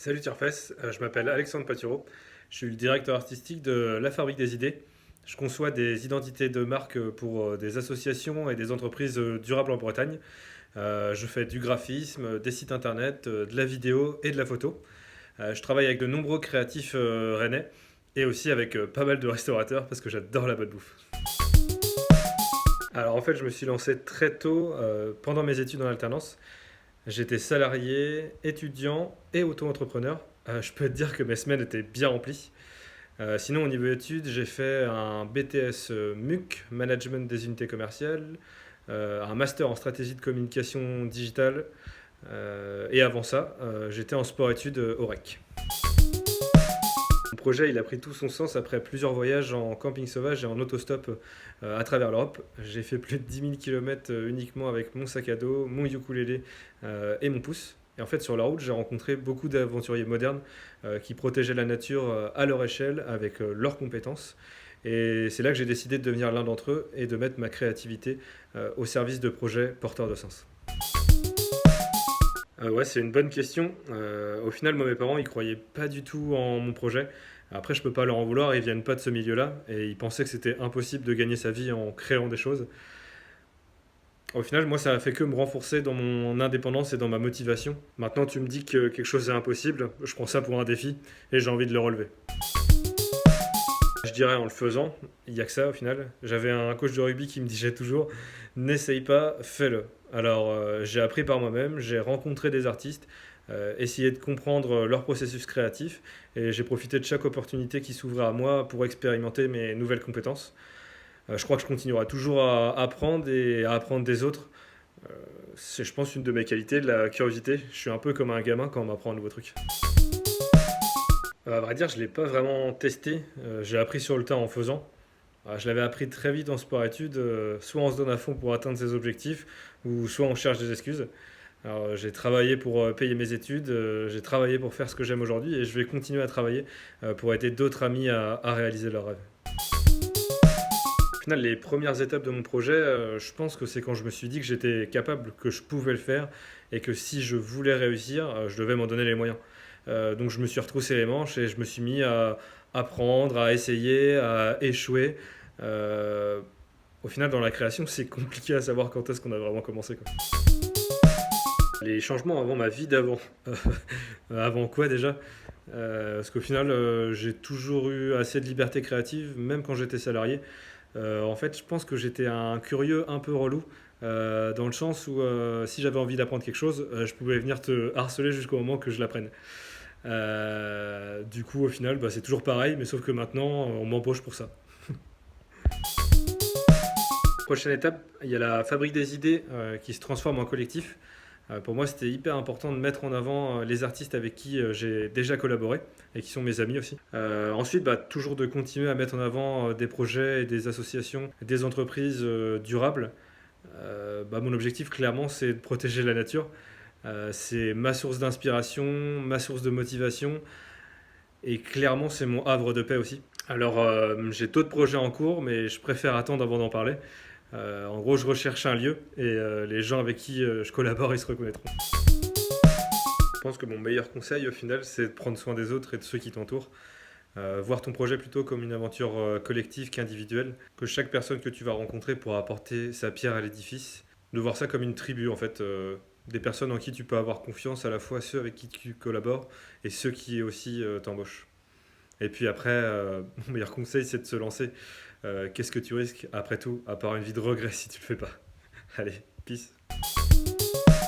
Salut Tierfess, je m'appelle Alexandre Patureau, je suis le directeur artistique de La Fabrique des Idées. Je conçois des identités de marque pour des associations et des entreprises durables en Bretagne. Je fais du graphisme, des sites internet, de la vidéo et de la photo. Je travaille avec de nombreux créatifs rennais et aussi avec pas mal de restaurateurs parce que j'adore la bonne bouffe. Alors en fait, je me suis lancé très tôt pendant mes études en alternance. J'étais salarié, étudiant et auto-entrepreneur. Je peux te dire que mes semaines étaient bien remplies. Sinon, au niveau études, j'ai fait un BTS MUC, Management des unités commerciales, un master en stratégie de communication digitale, et avant ça, j'étais en sport-études au REC. Mon projet, il a pris tout son sens après plusieurs voyages en camping sauvage et en autostop à travers l'Europe. J'ai fait plus de 10 000 km uniquement avec mon sac à dos, mon ukulélé et mon pouce. Et en fait, sur la route, j'ai rencontré beaucoup d'aventuriers modernes qui protégeaient la nature à leur échelle avec leurs compétences. Et c'est là que j'ai décidé de devenir l'un d'entre eux et de mettre ma créativité au service de projets porteurs de sens. Ouais, c'est une bonne question. Au final, moi, mes parents, ils croyaient pas du tout en mon projet. Après, je peux pas leur en vouloir, ils viennent pas de ce milieu-là et ils pensaient que c'était impossible de gagner sa vie en créant des choses. Au final, moi, ça a fait que me renforcer dans mon indépendance et dans ma motivation. Maintenant, tu me dis que quelque chose est impossible, je prends ça pour un défi et j'ai envie de le relever. Je dirais en le faisant, il n'y a que ça au final. J'avais un coach de rugby qui me disait toujours n'essaye pas, fais-le. Alors j'ai appris par moi-même, j'ai rencontré des artistes, essayé de comprendre leur processus créatif et j'ai profité de chaque opportunité qui s'ouvrait à moi pour expérimenter mes nouvelles compétences. Je crois que je continuerai toujours à apprendre et à apprendre des autres. C'est, je pense, une de mes qualités, de la curiosité. Je suis un peu comme un gamin quand on m'apprend un nouveau truc. À vrai dire, je ne l'ai pas vraiment testé. J'ai appris sur le tas en faisant. Je l'avais appris très vite en sport-études. Soit on se donne à fond pour atteindre ses objectifs, ou soit on cherche des excuses. Alors, j'ai travaillé pour payer mes études, j'ai travaillé pour faire ce que j'aime aujourd'hui, et je vais continuer à travailler pour aider d'autres amis à réaliser leurs rêves. Au final, les premières étapes de mon projet, je pense que c'est quand je me suis dit que j'étais capable, que je pouvais le faire, et que si je voulais réussir, je devais m'en donner les moyens. Donc je me suis retroussé les manches et je me suis mis à apprendre, à essayer, à échouer. Euh, Au final, dans la création, c'est compliqué à savoir quand est-ce qu'on a vraiment commencé, quoi. Les changements avant ma vie d'avant. Avant quoi déjà? Parce qu'au final, j'ai toujours eu assez de liberté créative, même quand j'étais salarié. En fait, je pense que j'étais un curieux un peu relou, dans le sens où si j'avais envie d'apprendre quelque chose, je pouvais venir te harceler jusqu'au moment que je l'apprenne. Du coup, au final, bah, c'est toujours pareil, mais sauf que maintenant, on m'embauche pour ça. Prochaine étape, il y a la fabrique des idées qui se transforme en collectif. Pour moi, c'était hyper important de mettre en avant les artistes avec qui j'ai déjà collaboré et qui sont mes amis aussi. Ensuite, bah, toujours de continuer à mettre en avant des projets et des associations, des entreprises durables. Bah, mon objectif, clairement, c'est de protéger la nature. C'est ma source d'inspiration, ma source de motivation et clairement, c'est mon havre de paix aussi. Alors, j'ai d'autres projets en cours, mais je préfère attendre avant d'en parler. En gros, je recherche un lieu et les gens avec qui je collabore, ils se reconnaîtront. Je pense que mon meilleur conseil, au final, c'est de prendre soin des autres et de ceux qui t'entourent. Voir ton projet plutôt comme une aventure collective qu'individuelle, que chaque personne que tu vas rencontrer pourra apporter sa pierre à l'édifice. De voir ça comme une tribu, en fait, des personnes en qui tu peux avoir confiance, à la fois ceux avec qui tu collabores et ceux qui aussi t'embauchent. Et puis après, mon meilleur conseil, c'est de se lancer. Qu'est-ce que tu risques après tout, à part une vie de regret si tu le fais pas? Allez, peace.